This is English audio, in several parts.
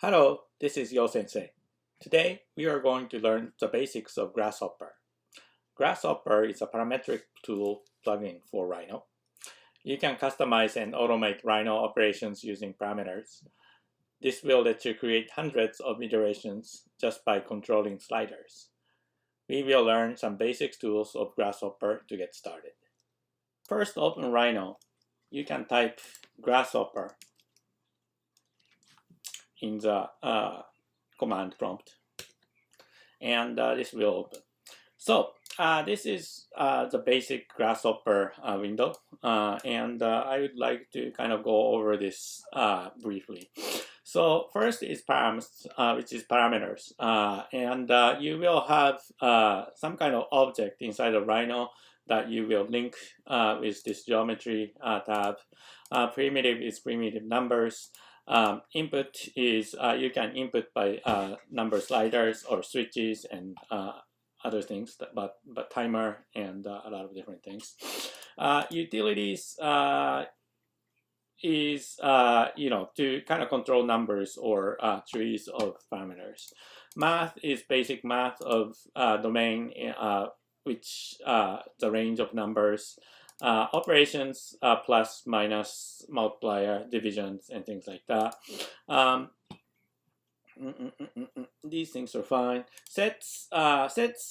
Hello, this is Yo Sensei. Today we are going to learn the basics of Grasshopper. Grasshopper is a parametric tool plugin for Rhino. You can customize and automate Rhino operations using parameters. This will let you create hundreds of iterations just by controlling sliders. We will learn some basic tools of Grasshopper to get started. First, open Rhino. You can type Grasshopper in the command prompt, and this will open. So this is the basic Grasshopper window, and I would like to kind of go over this briefly. So first is params, which is parameters, and you will have some kind of object inside of Rhino that you will link with this geometry tab. Primitive is primitive numbers. Input is you can input by number sliders or switches and other things, but timer and a lot of different things. Utilities is to kind of control numbers or trees of parameters. Math is basic math of domain, which the range of numbers. Operations, plus, minus, multiplier, divisions, and things like that. These things are fine. Sets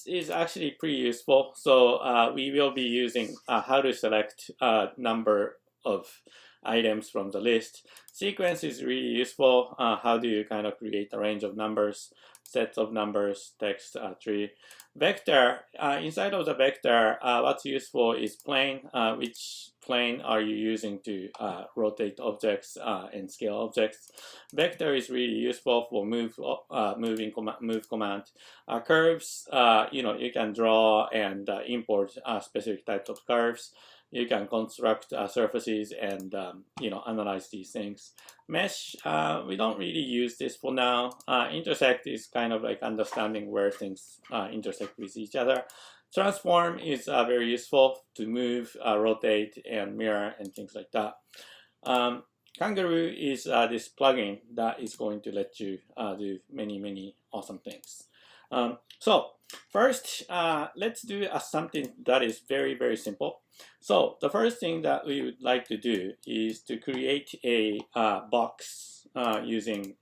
is actually pretty useful. So we will be using how to select a number of items from the list. Sequence is really useful. How do you kind of create a range of numbers, sets of numbers, text tree. Vector, inside of the vector, what's useful is plane. Which plane are you using to rotate objects and scale objects? Vector is really useful for move command. Curves, you can draw and import specific types of curves. You can construct surfaces and analyze these things. Mesh, we don't really use this for now. Intersect is kind of like understanding where things intersect with each other. Transform is very useful to move, rotate, and mirror and things like that. Kangaroo is this plugin that is going to let you do many awesome things. So first, let's do something that is very simple. So the first thing that we would like to do is to create a box using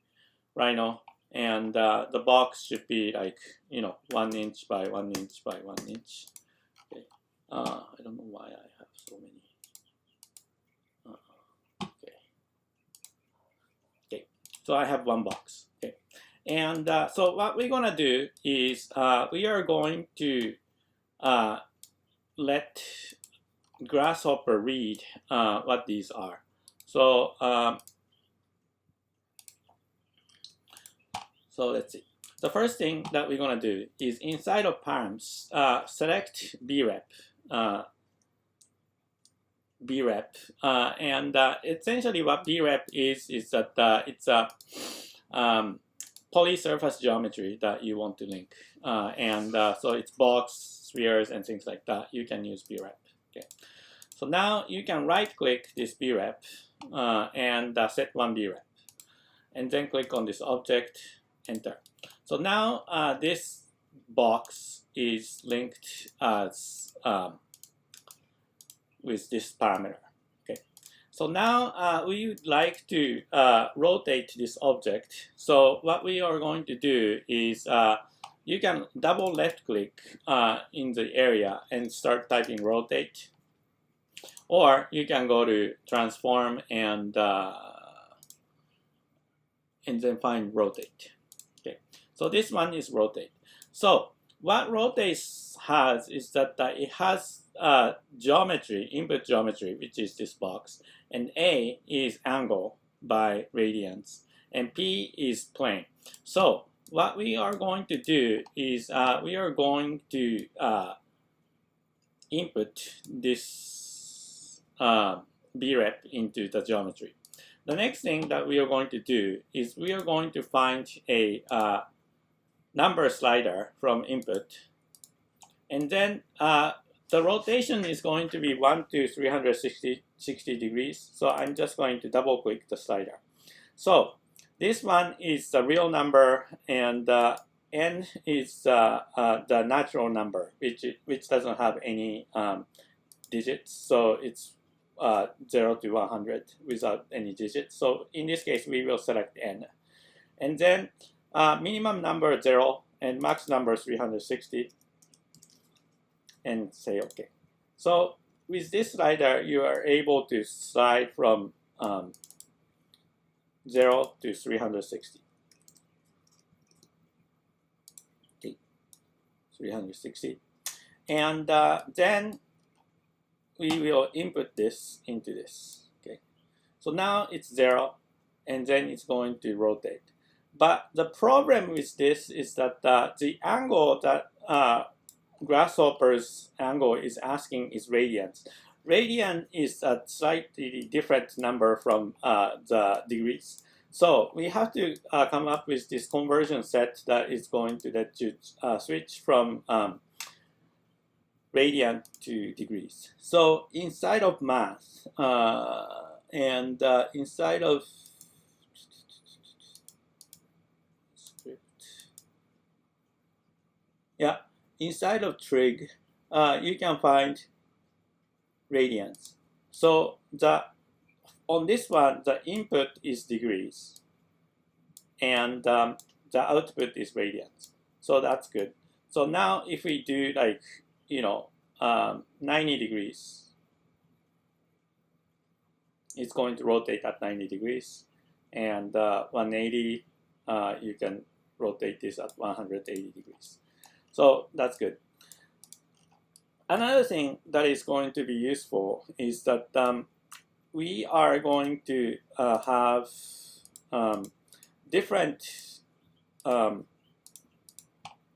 Rhino, and the box should be like 1 inch by 1 inch by 1 inch. Okay. I don't know why I have so many. Okay. So I have one box. Okay. And so what we're gonna do is we are going to let Grasshopper read what these are. So so let's see. The first thing that we're gonna do is inside of params, select brep, and essentially what brep is that it's a polysurface geometry that you want to link, and so it's box, spheres, and things like that. You can use brep. Okay. So now you can right-click this brep and set one brep, and then click on this object, enter. So now this box is linked as with this parameter. Okay. So now we would like to rotate this object. So what we are going to do is you can double left click in the area and start typing rotate, or you can go to transform and then find rotate. Okay, so this one is rotate. So what rotate has is that it has geometry, input geometry, which is this box, and A is angle by radians, and P is plane. So what we are going to do is we are going to input this brep into the geometry. The next thing that we are going to do is we are going to find a number slider from input, and then the rotation is going to be 1 to 360 degrees. So I'm just going to double click the slider. So This one is the real number, and n is the natural number, which doesn't have any digits, so it's 0 to 100 without any digits. So in this case, we will select n, and then minimum number 0 and max number 360, and say OK. So with this slider, you are able to slide from 0 to 360. Okay, 360. And then we will input this into this. Okay, so now it's 0, and then it's going to rotate. But the problem with this is that the angle that Grasshopper's angle is asking is radians. Radian is a slightly different number from the degrees. So we have to come up with this conversion set that is going to let you switch from radian to degrees. So inside of math and inside of script, yeah, inside of trig, you can find radians. So on this one, the input is degrees, and the output is radians. So that's good. So now if we do 90 degrees, it's going to rotate at 90 degrees, and 180, you can rotate this at 180 degrees. So that's good. Another thing that is going to be useful is that we are going to have different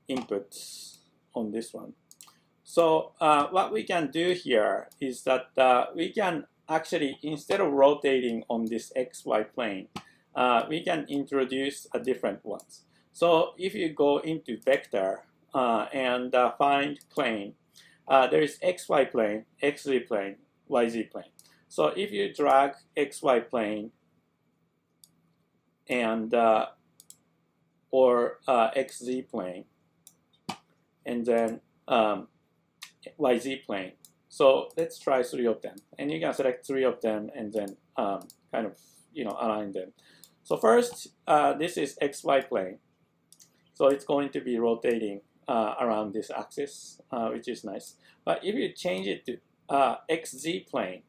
inputs on this one. So what we can do here is that we can actually, instead of rotating on this XY plane, we can introduce a different ones. So if you go into vector and find plane, there is XY plane, XZ plane, YZ plane. So if you drag XY plane and or XZ plane, and then YZ plane. So let's try 3 of them, and you can select 3 of them and then kind of align them. So first, this is XY plane, so it's going to be rotating around this axis, which is nice. But if you change it to XZ plane,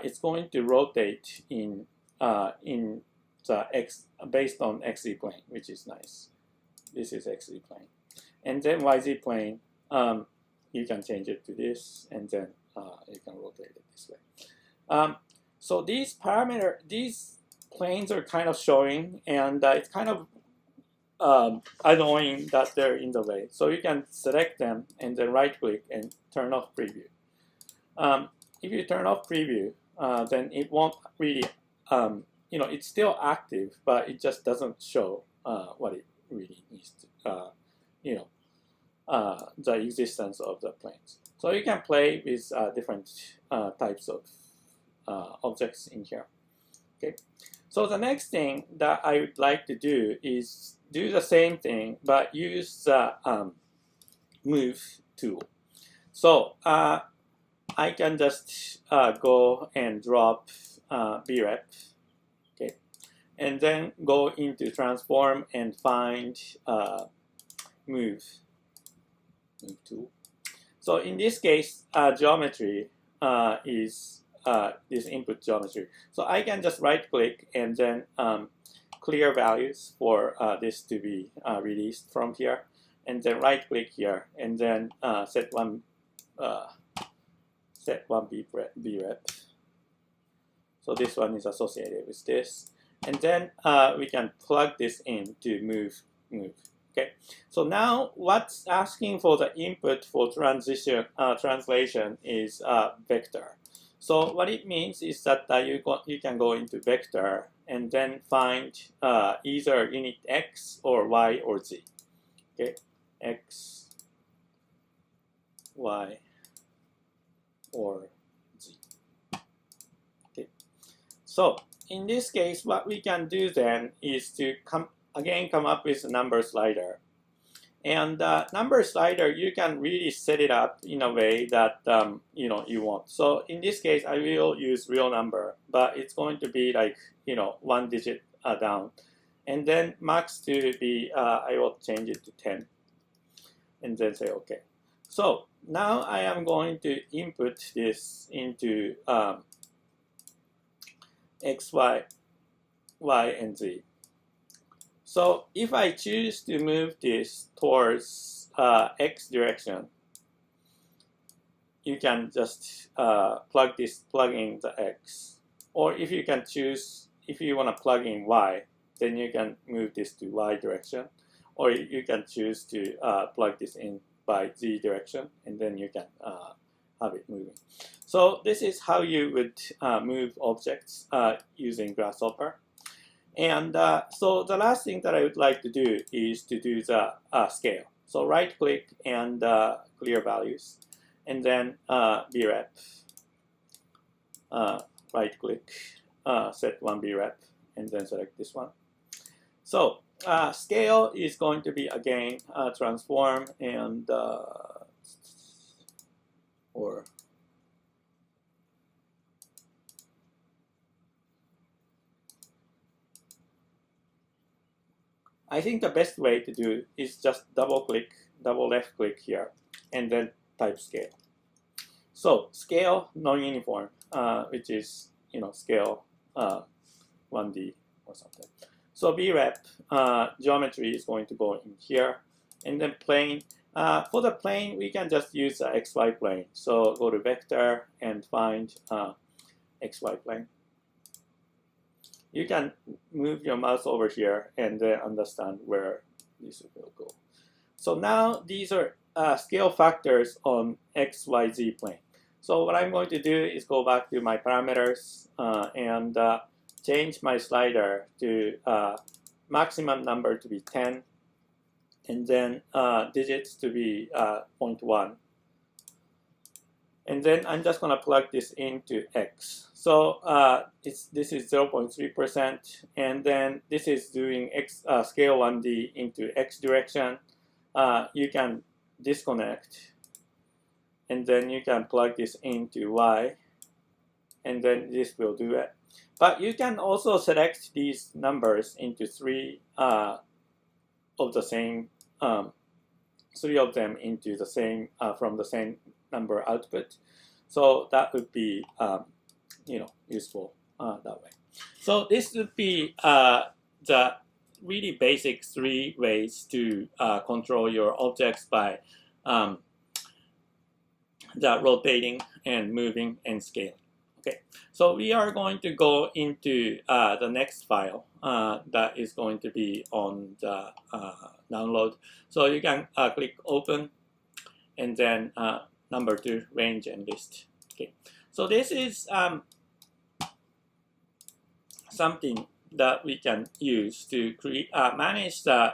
it's going to rotate in the X based on XZ plane, which is nice. This is XZ plane, and then YZ plane. You can change it to this, and then you can rotate it this way. So these planes are kind of showing, and it's kind of annoying that they're in the way. So you can select them and then right click and turn off preview. If you turn off preview, then it won't really, it's still active, but it just doesn't show what it really needs to, the existence of the planes. So you can play with different types of objects in here. Okay. So the next thing that I would like to do is do the same thing, but use the move tool. So I can just go and drop brep, okay, and then go into transform and find move tool. So in this case, geometry is this input geometry. So I can just right click and then clear values for this to be released from here, and then right click here and then set one brep. So this one is associated with this, and then we can plug this in to move. Okay, so now what's asking for the input for translation is vector. So what it means is that you can go into vector and then find either unit x or y or z. Okay, x, y, or z. Okay, so in this case, what we can do then is to come up with a number slider. And number slider, you can really set it up in a way that you want. So in this case, I will use real number, but it's going to be like 1 digit down, and then max to be I will change it to 10, and then say OK. So now I am going to input this into X, Y, and Z. So if I choose to move this towards X direction, you can just plug in the X. Or if you can choose, if you want to plug in Y, then you can move this to Y direction. Or you can choose to plug this in by Z direction, and then you can have it moving. So this is how you would move objects using Grasshopper. And so the last thing that I would like to do is to do the scale. So right click and clear values, and then brep, right click, set one brep, and then select this one. So scale is going to be again transform and or I think the best way to do is just double left click here, and then type scale. So scale non-uniform, which is scale 1D or something. So brep geometry is going to go in here, and then plane. For the plane, we can just use the XY plane. So go to vector and find XY plane. You can move your mouse over here and then understand where this will go. So now these are scale factors on XYZ plane. So what I'm going to do is go back to my parameters and change my slider to maximum number to be 10, and then digits to be 0.1. And then I'm just going to plug this into X. So this is 0.3%, and then this is doing X, scale 1D into X direction. You can disconnect, and then you can plug this into Y, and then this will do it. But you can also select these numbers into three of the same, three of them into the same from the same number output. So that would be useful that way. So this would be the really basic 3 ways to control your objects by the rotating and moving and scaling. Okay, so we are going to go into the next file that is going to be on the download. So you can click open, and then number 2, range and list. Okay, so this is something that we can use to create manage the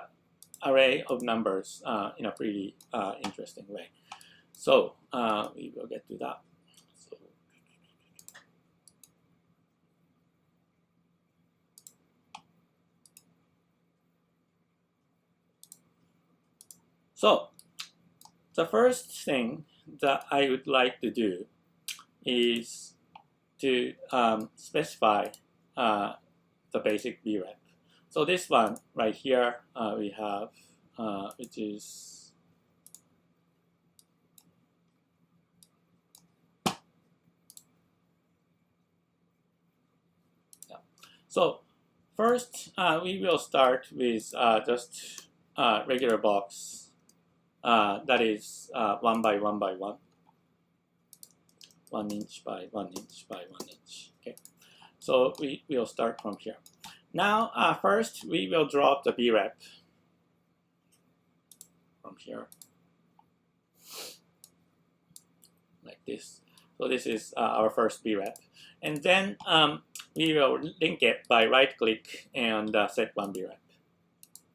array of numbers in a pretty interesting way. So we will get to that. So the first thing that I would like to do is to specify the basic brep. So this one right here we have, which is so first we will start with just regular box that is 1 by 1 by 1, 1 inch by 1 inch by 1 inch. Okay, so we will start from here. Now first we will drop the brep from here like this. So this is our first brep, and then we will link it by right click and set one brep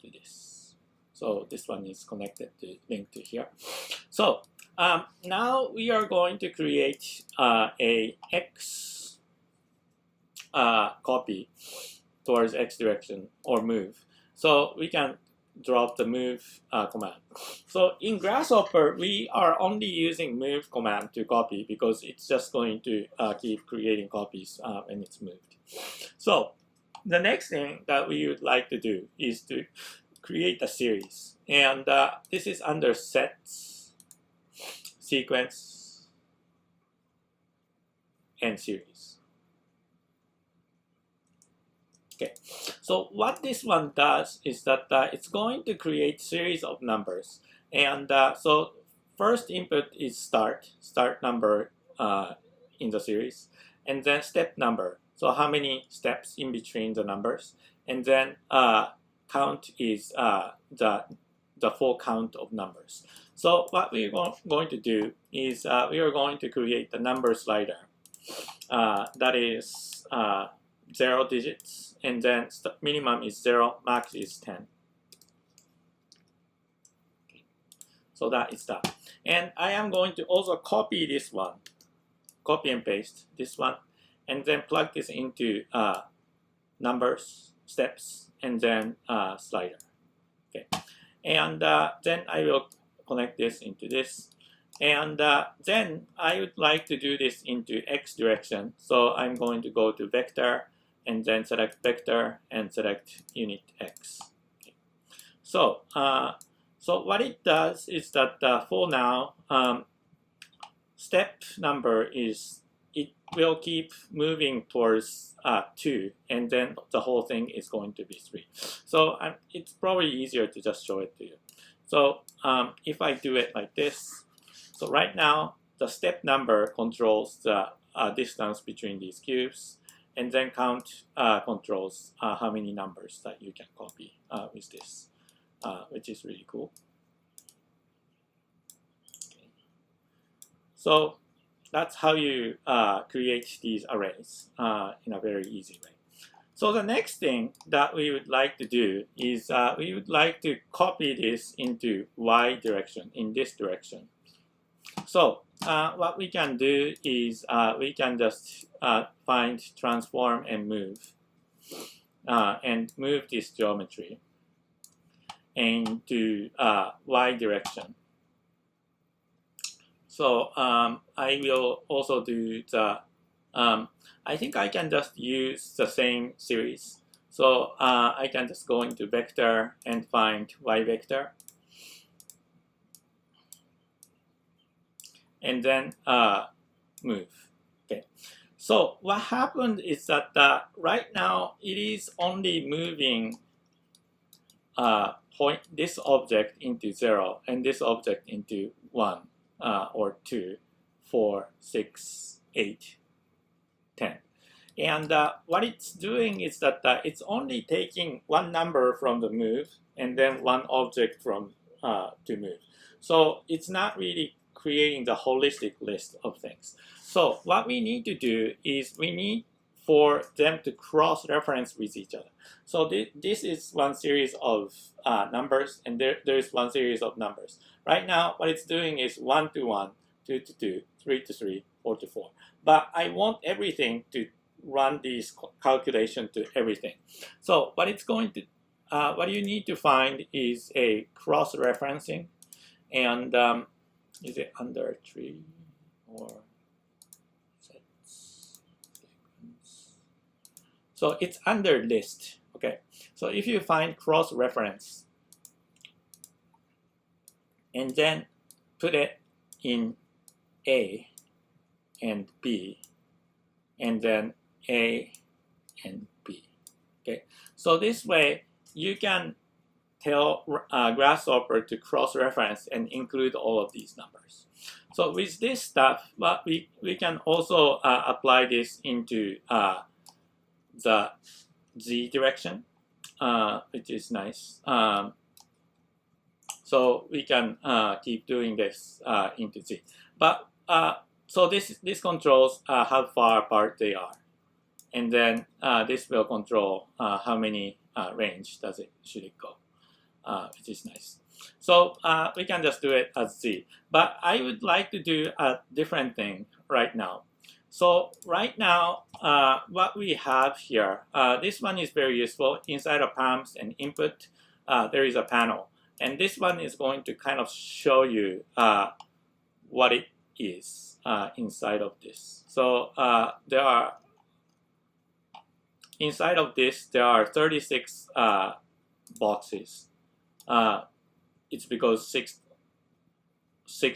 to this. So this one is connected to link to here. So now we are going to create a X copy towards x direction or move. So we can drop the move command. So in Grasshopper, we are only using move command to copy because it's just going to keep creating copies when it's moved. So the next thing that we would like to do is to create a series. And this is under sets, sequence, and series. Okay, so what this one does is that it's going to create series of numbers. And so first input is start number in the series, and then step number. So how many steps in between the numbers, and then count is the full count of numbers. So what we're going to do is we are going to create the number slider that is 0 digits, and then minimum is 0, max is 10. Okay. So that is that. And I am going to also copy this one, copy and paste this one, and then plug this into numbers, steps, and then slider. Okay. And then I will connect this into this. And then I would like to do this into x direction. So I'm going to go to vector, and then select vector and select unit x. Okay. So, so what it does is that for now, step number is, it will keep moving towards 2, and then the whole thing is going to be 3. So it's probably easier to just show it to you. So if I do it like this, so right now the step number controls the distance between these cubes, and then count controls how many numbers that you can copy with this, which is really cool. Okay. So that's how you create these arrays in a very easy way. So the next thing that we would like to do is we would like to copy this into y direction, in this direction. So what we can do is we can just find transform and move this geometry into y direction. So I will also do the, I think I can just use the same series. So I can just go into vector and find y vector. And then move. Okay. So what happened is that right now it is only moving this object into 0 and this object into 1 or 2, 4, 6, 8, 10. And what it's doing is that it's only taking one number from the move and then one object from to move. So it's not really creating the holistic list of things. So what we need to do is we need for them to cross-reference with each other. So this is one series of numbers, and there is one series of numbers. Right now, what it's doing is 1 to 1, 2 to 2, 3 to 3, 4 to 4. But I want everything to run these calculation to everything. So what it's going to, what you need to find is a cross-referencing, and is it under tree or sets sequence? So it's under list. Okay. So if you find cross-reference and then put it in A and B, and then A and B. Okay. So this way you can tell Grasshopper to cross-reference and include all of these numbers. So with this stuff, but we can also apply this into the Z direction, which is nice. So we can keep doing this into Z. But so this controls how far apart they are, and then this will control how many range should it go. Which is nice. So we can just do it as Z. But I would like to do a different thing right now. So right now, what we have here, this one is very useful. Inside of params and input, there is a panel. And this one is going to kind of show you what it is inside of this. So inside of this, there are 36 boxes. It's because 6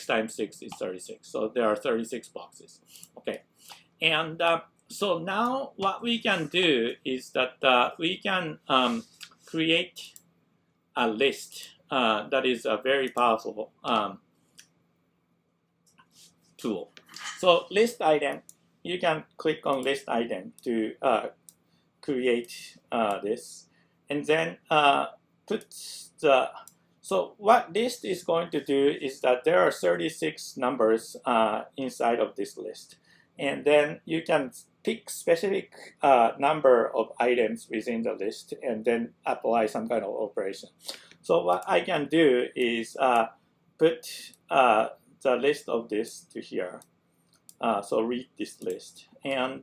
times 6 is 36. So there are 36 boxes. Okay. And so now what we can do is that we can create a list that is a very powerful tool. So list item, you can click on list item to create this, and then put the. So what list is going to do is that there are 36 numbers inside of this list, and then you can pick specific number of items within the list, and then apply some kind of operation. So what I can do is put the list of this to here. So read this list, and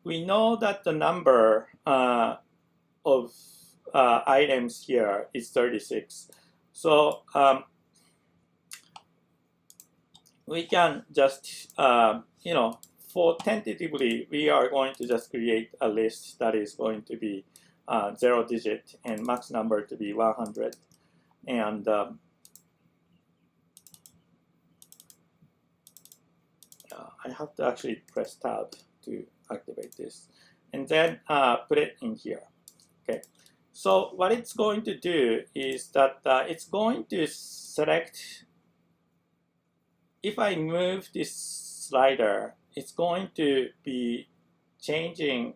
we know that the number of items here is 36. So we can just, for tentatively, we are going to just create a list that is going to be 0 digit and max number to be 100. And I have to actually press tab to activate this, and then put it in here. Okay. So what it's going to do is that it's going to select. If I move this slider, it's going to be changing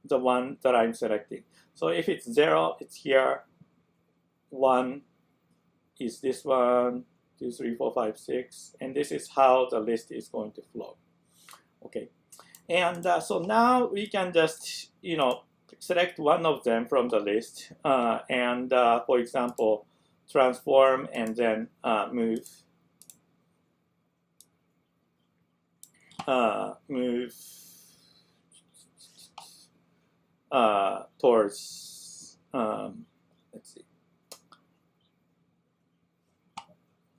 the one that I'm selecting. So if it's 0, it's here. 1 is this one. 2, 3, 4, 5, 6, and this is how the list is going to flow. Okay, and so now we can just select one of them from the list, and for example, transform and then move towards let's see.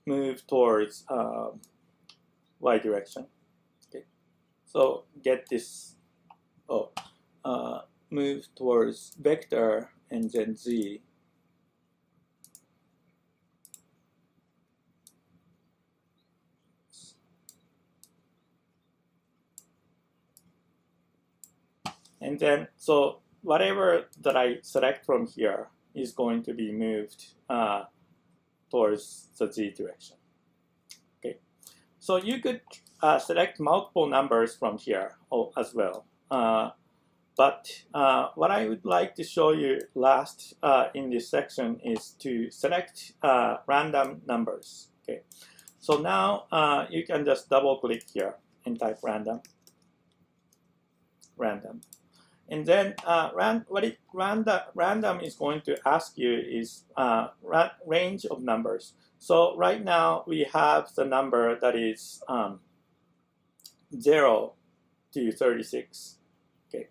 Move towards y direction. Okay, so get this. Move towards vector and then z. And then so whatever that I select from here is going to be moved towards the z direction. Okay, so you could select multiple numbers from here as well. But what I would like to show you last in this section is to select random numbers. Okay, so now you can just double click here and type random. And then random is going to ask you is range of numbers. So right now we have the number that is 0 to 36. Okay,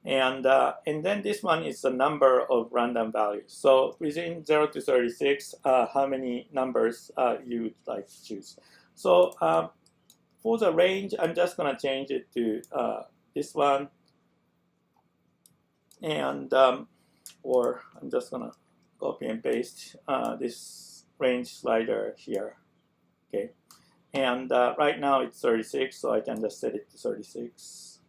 and then this one is the number of random values. So within 0 to 36, how many numbers you would like to choose. So for the range, I'm just going to change it to this one. And or I'm just gonna copy and paste this range slider here. Okay, and right now it's 36, so I can just set it to 36.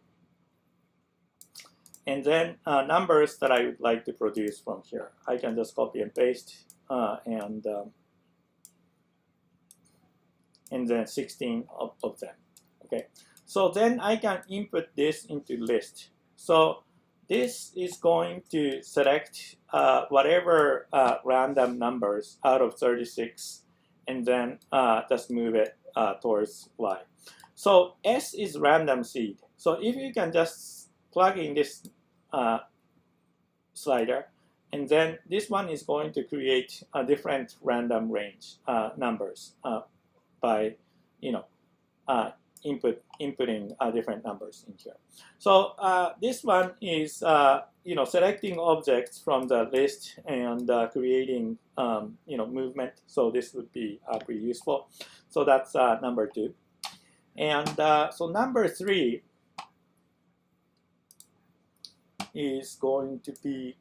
And then numbers that I would like to produce from here, I can just copy and paste, and then 16 of them. Okay, so then I can input this into list. So this is going to select whatever random numbers out of 36, and then just move it towards y. So S is random seed. So if you can just plug in this slider, and then this one is going to create a different random range numbers by inputting different numbers in here. So this one is selecting objects from the list and creating movement. So this would be pretty useful. So that's number 2. And so number 3 is going to be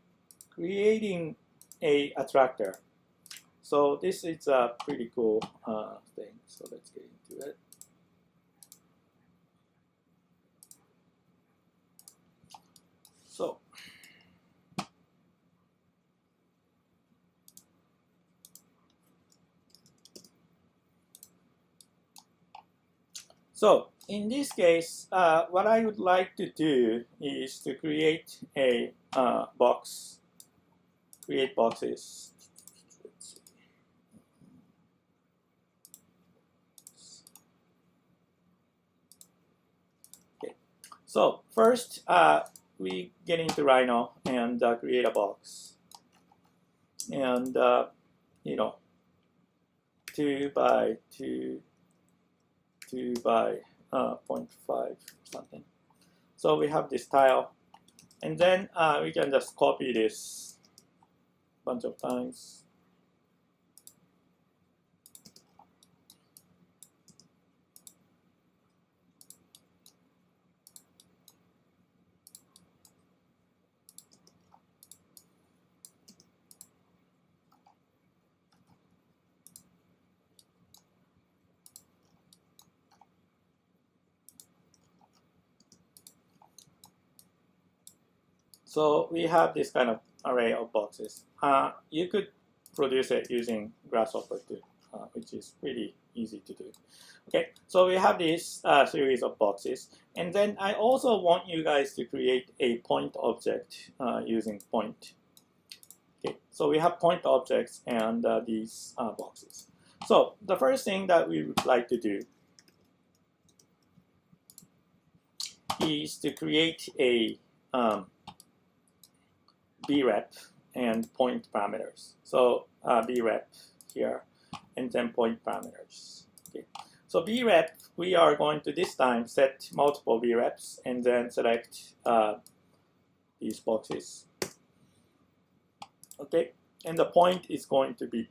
creating a attractor. So this is a pretty cool thing. So let's get into it. So in this case, what I would like to do is to create a box, create boxes. Let's see. Okay. So first, we get into Rhino and create a box, and 2 by 2, 2 by 0.5 something. So we have this tile, and then we can just copy this a bunch of times. So we have this kind of array of boxes. You could produce it using Grasshopper too, which is pretty easy to do. Okay, so we have this series of boxes, and then I also want you guys to create a point object using point. Okay, so we have point objects and these boxes. So the first thing that we would like to do is to create a brep and point parameters. So brep here, and then point parameters. Okay. So brep, we are going to this time set multiple breps and then select these boxes. Okay, and the point is going to be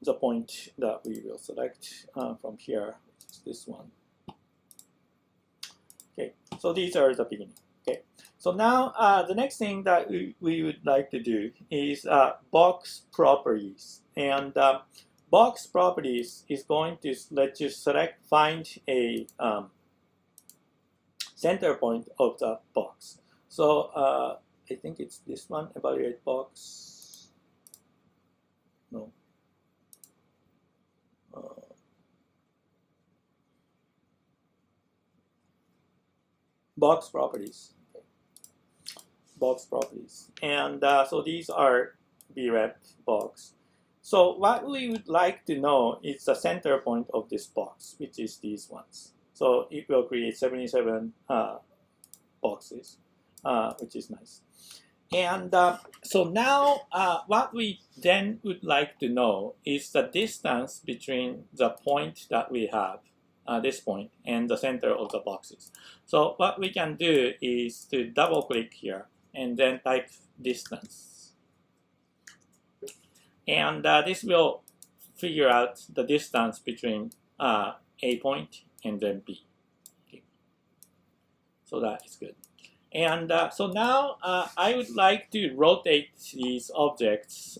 the point that we will select from here, which is this one. Okay, so these are the beginning. Okay, so now the next thing that we would like to do is box properties. And box properties is going to let you find a center point of the box. So I think it's this one, evaluate box. No. Box properties. Okay. Box properties. And so these are brep box. So what we would like to know is the center point of this box, which is these ones. So it will create 77 boxes, which is nice. And so now what we then would like to know is the distance between the point that we have, this point, and the center of the boxes. So what we can do is to double click here and then type distance. And this will figure out the distance between A point and then B. Okay. So that is good. And so now I would like to rotate these objects.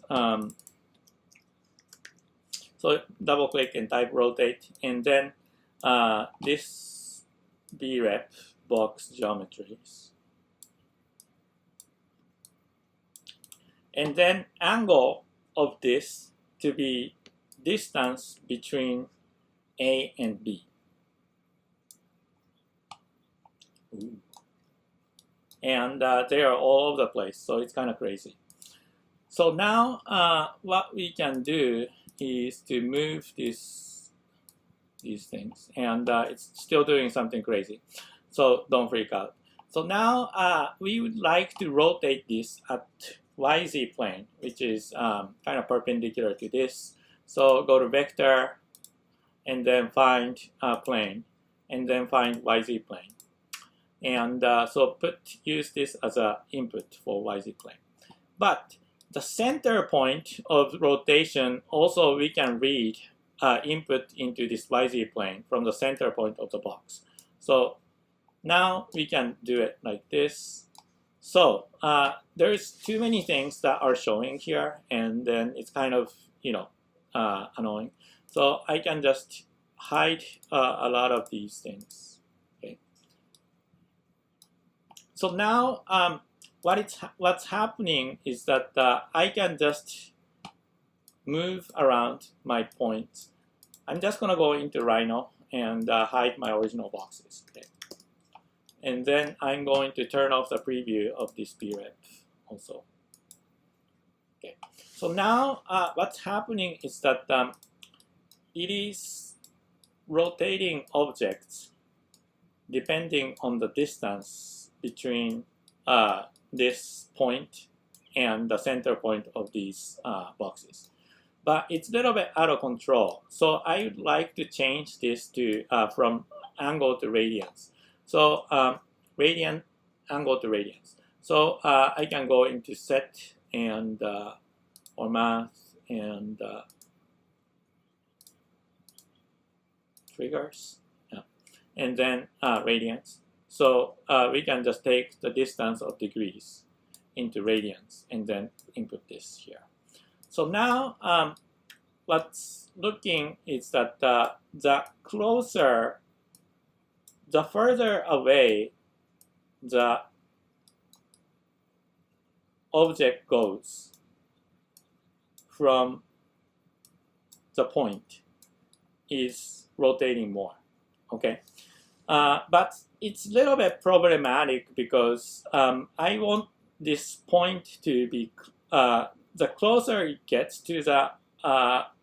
So double click and type rotate, and then this brep box geometries. And then angle of this to be distance between A and B. Ooh. And they are all over the place, so it's kind of crazy. So now what we can do is to move these things, and it's still doing something crazy, so don't freak out. So now we would like to rotate this at YZ plane, which is kind of perpendicular to this. So go to vector and then find plane, and then find YZ plane. And so use this as an input for YZ plane. But the center point of rotation also we can read input into this YZ plane from the center point of the box. So now we can do it like this. So there's too many things that are showing here, and then it's kind of annoying. So I can just hide a lot of these things. Okay. So now what's happening is that I can just move around my points. I'm just gonna go into Rhino and hide my original boxes. Okay. And then I'm going to turn off the preview of this bref also. Okay. So now what's happening is that it is rotating objects depending on the distance between this point and the center point of these boxes. But it's a little bit out of control. So I would like to change this to from angle to radians. So radian, angle to radians. So I can go into set and or math and triggers, yeah. And then radians. So we can just take the distance of degrees into radians and then input this here. So now what's looking is that the further away the object goes from the point is rotating more, okay? But it's a little bit problematic because I want this point to be, the closer it gets to the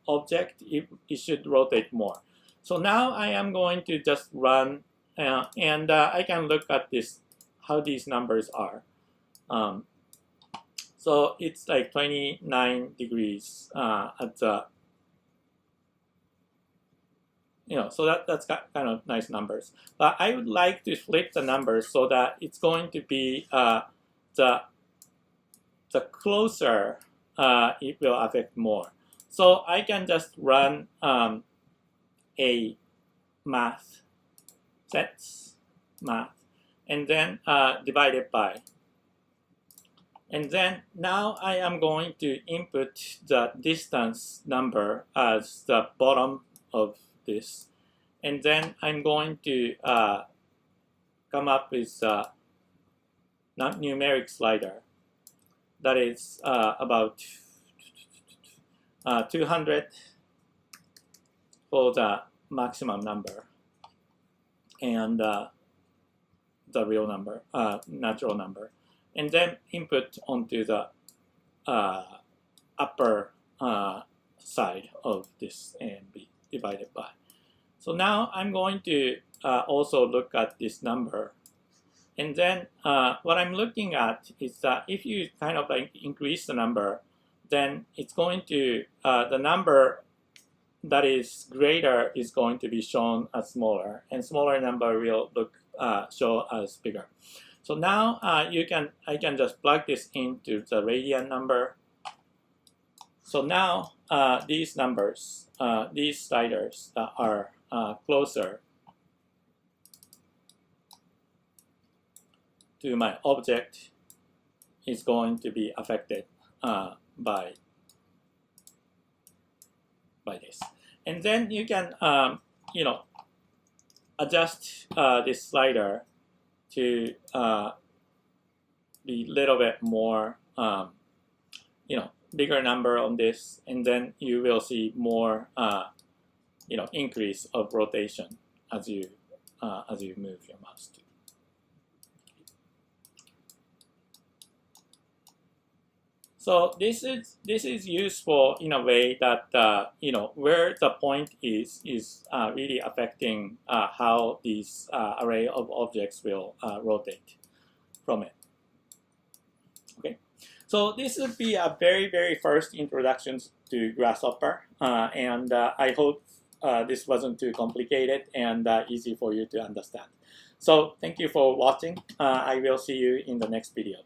object, it should rotate more. So now I am going to just run and I can look at this, how these numbers are. So it's like 29 degrees at the, so that's kind of nice numbers. But I would like to flip the numbers so that it's going to be the closer it will affect more. So I can just run a math, sets, math, and then divide it by. And then now I am going to input the distance number as the bottom of this. And then I'm going to come up with a numeric slider that is about 200 for the maximum number and the real number, natural number, and then input onto the upper side of this and be divided by. So now I'm going to also look at this number, and then what I'm looking at is that if you kind of like increase the number, then it's going to, the number that is greater is going to be shown as smaller, and smaller number will look show as bigger. So now I can just plug this into the radian number. So now these numbers, these sliders that are closer to my object is going to be affected by this. And then you can adjust this slider to be a little bit more bigger number on this, and then you will see more increase of rotation as you move your mouse to. So this is useful in a way that where the point is really affecting how these array of objects will rotate from it. Okay, so this would be a very first introduction to Grasshopper, and I hope this wasn't too complicated and easy for you to understand. So thank you for watching. I will see you in the next video.